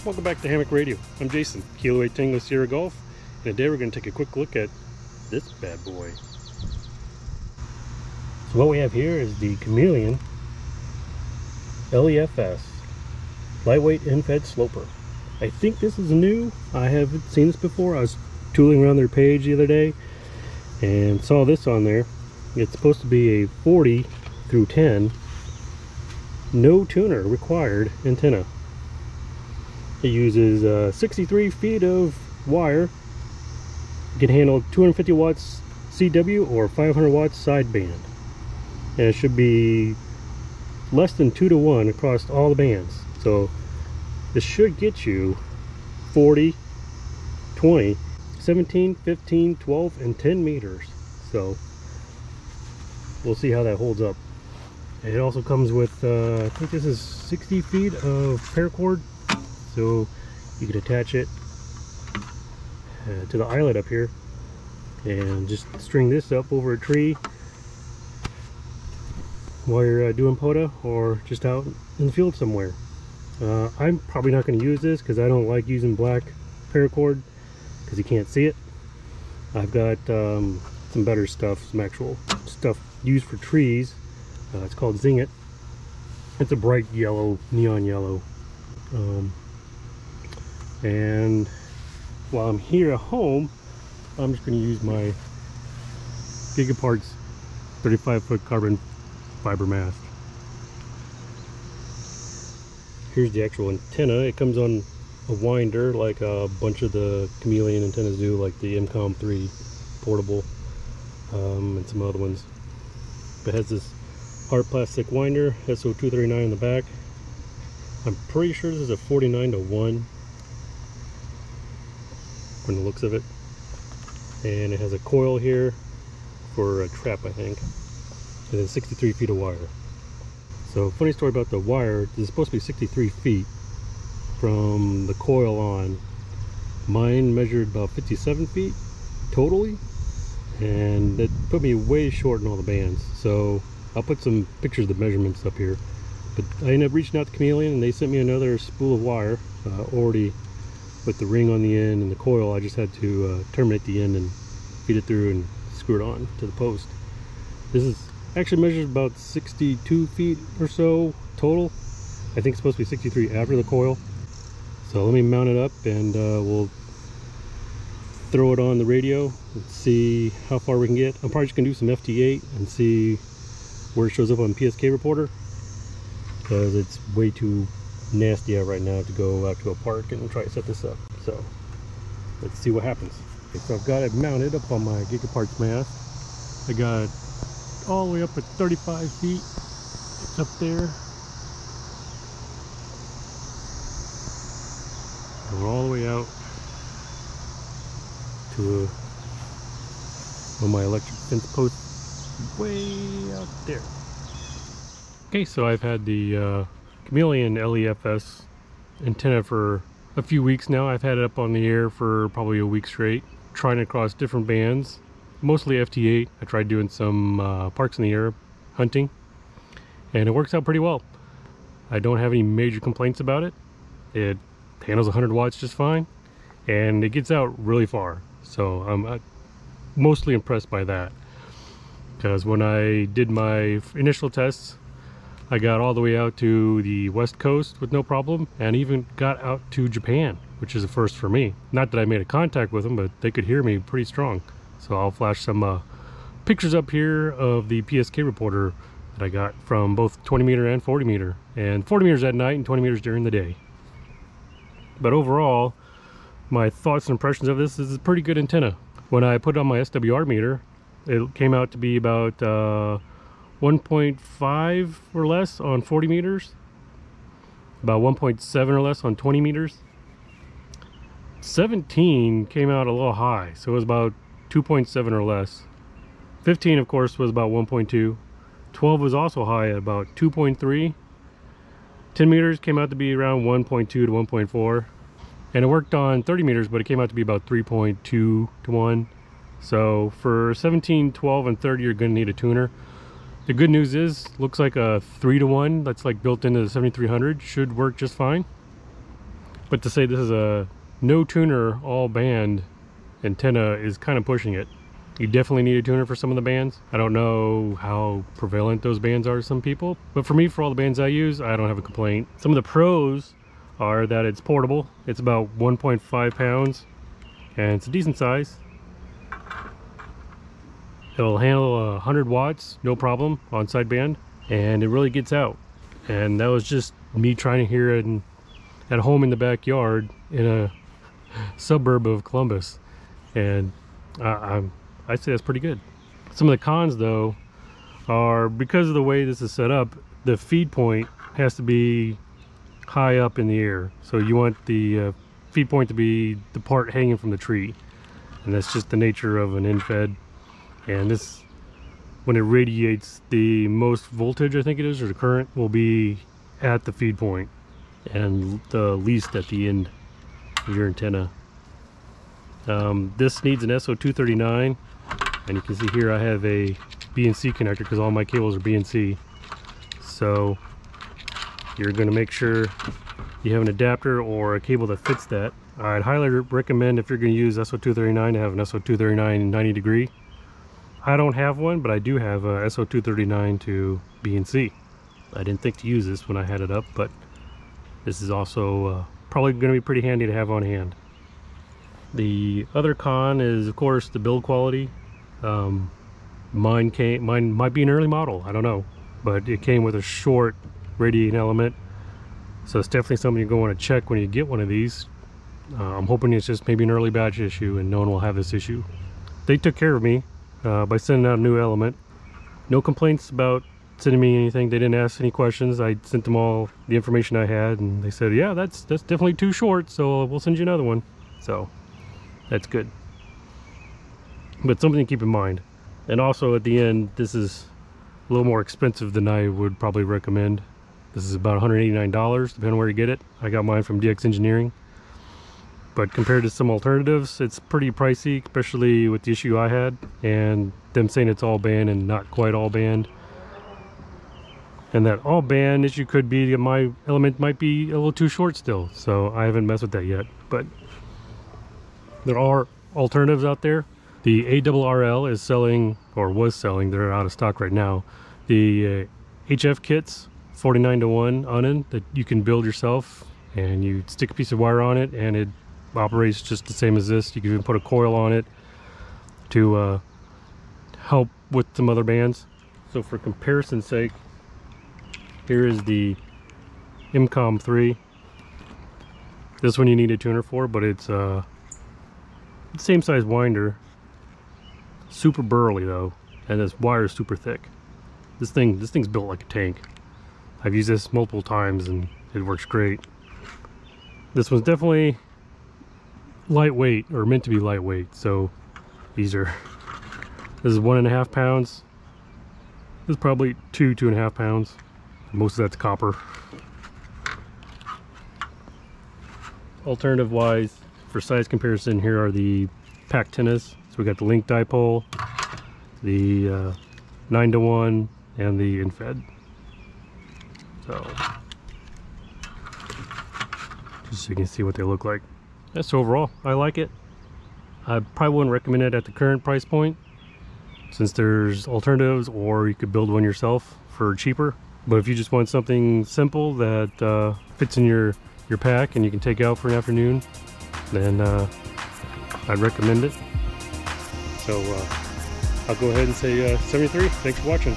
Welcome back to Hammock Radio. I'm Jason, Kilo 8 Tango Sierra Golf, and today we're going to take a quick look at this bad boy. So what we have here is the Chameleon LEFS lightweight end-fed sloper. I think this is new. I haven't seen this before. I was tooling around their page the other day and saw this on there. It's supposed to be a 40 through 10 no tuner required antenna. It uses 63 feet of wire. It can handle 250 watts CW or 500 watts sideband, and it should be less than 2 to 1 across all the bands. So this should get you 40, 20, 17, 15, 12, and 10 meters. So we'll see how that holds up. It also comes with I think this is 60 feet of paracord, so you could attach it to the eyelet up here and just string this up over a tree while you're doing POTA or just out in the field somewhere. I'm probably not going to use this because I don't like using black paracord because you can't see it. I've got some better stuff, some actual stuff used for trees. It's called Zing It. It's a bright yellow, neon yellow. And while I'm here at home, I'm just going to use my Gigaparts 35-foot carbon fiber mast. Here's the actual antenna. It comes on a winder like a bunch of the Chameleon antennas do, like the MCOM 3 portable and some other ones. It has this hard plastic winder, SO239 in the back. I'm pretty sure this is a 49 to 1 from the looks of it, and it has a coil here for a trap, I think, and then 63 feet of wire. So funny story about the wire, this is supposed to be 63 feet from the coil on. Mine measured about 57 feet totally, and it put me way short in all the bands. So I'll put some pictures of the measurements up here, but I ended up reaching out to Chameleon and they sent me another spool of wire already with the ring on the end and the coil. I just had to terminate the end and feed it through and screw it on to the post. This is actually measured about 62 feet or so total. I think it's supposed to be 63 after the coil. So let me mount it up and we'll throw it on the radio and see how far we can get. I'm probably just gonna do some FT8 and see where it shows up on PSK reporter, because it's way too nasty out right now to go out to a park and try to set this up. So let's see what happens. Okay, so I've got it mounted up on my Gigaparts mast. I got it all the way up at 35 feet. It's up there. And we're all the way out to one of my electric fence posts way out there. Okay, so I've had the Chameleon LEFS antenna for a few weeks now. I've had it up on the air for probably a week straight, trying it across different bands, mostly FT8. I tried doing some parks in the air hunting, and it works out pretty well. I don't have any major complaints about it. It handles 100 watts just fine, and it gets out really far. So I'm mostly impressed by that, because when I did my initial tests, I got all the way out to the West Coast with no problem, and even got out to Japan, which is a first for me. Not that I made a contact with them, but they could hear me pretty strong. So I'll flash some pictures up here of the PSK reporter that I got from both 20 meter and 40 meter. And 40 meters at night and 20 meters during the day. But overall, my thoughts and impressions of this is a pretty good antenna. When I put it on my SWR meter, it came out to be about 1.5 or less on 40 meters, about 1.7 or less on 20 meters. 17 came out a little high, so it was about 2.7 or less. 15, of course, was about 1.2. 12 was also high at about 2.3. 10 meters came out to be around 1.2 to 1.4. And it worked on 30 meters, but it came out to be about 3.2 to 1. So for 17, 12, and 30, you're going to need a tuner. The good news is, looks like a 3 to 1 that's like built into the 7300 should work just fine. But to say this is a no tuner all band antenna is kind of pushing it. You definitely need a tuner for some of the bands. I don't know how prevalent those bands are to some people, but for me, for all the bands I use, I don't have a complaint. Some of the pros are that it's portable. It's about 1.5 pounds and it's a decent size. It'll handle 100 watts, no problem, on sideband, and it really gets out. And that was just me trying to hear it at home in the backyard in a suburb of Columbus, and I'd say that's pretty good. Some of the cons though are, because of the way this is set up, the feed point has to be high up in the air. So you want the feed point to be the part hanging from the tree, and that's just the nature of an end-fed. And this, when it radiates, the most voltage, I think it is, or the current, will be at the feed point and the least at the end of your antenna. This needs an SO239, and you can see here I have a BNC connector because all my cables are BNC. So you're going to make sure you have an adapter or a cable that fits that. I'd highly recommend, if you're going to use SO239, to have an SO239 90 degree. I don't have one, but I do have a SO239 to BNC. I didn't think to use this when I had it up, but this is also probably going to be pretty handy to have on hand. The other con is, of course, the build quality. Mine might be an early model, I don't know, but it came with a short radiating element, so it's definitely something you're going to want to check when you get one of these. I'm hoping it's just maybe an early batch issue and no one will have this issue. They took care of me by sending out a new element. No complaints about sending me anything. They didn't ask any questions. I sent them all the information I had, and they said, yeah, that's definitely too short, so we'll send you another one. So that's good, but something to keep in mind. And also at the end, this is a little more expensive than I would probably recommend. This is about $189, depending on where you get it. I got mine from DX Engineering, but compared to some alternatives, it's pretty pricey, especially with the issue I had and them saying it's all band and not quite all band. And that all band issue could be my element might be a little too short still, so I haven't messed with that yet. But there are alternatives out there. The ARRL is selling, or was selling, they're out of stock right now, the HF kits, 49-to-1 unit that you can build yourself, and you stick a piece of wire on it and it operates just the same as this. You can even put a coil on it to help with some other bands. So for comparison's sake, here is the MCOM 3. This one you need a tuner for, but it's same size winder, super burly though, and this wire is super thick. This thing's built like a tank. I've used this multiple times and it works great. This one's definitely lightweight, or meant to be lightweight. So this is 1.5 pounds. This is probably 2.5 pounds. Most of that's copper. Alternative wise, for size comparison, here are the pack antennas. So we got the link dipole, the 9-to-1, and the infed. So just so you can see what they look like. So overall, I like it. I probably wouldn't recommend it at the current price point, since there's alternatives, or you could build one yourself for cheaper. But if you just want something simple that fits in your pack and you can take out for an afternoon, then I'd recommend it. So I'll go ahead and say 73. Thanks for watching.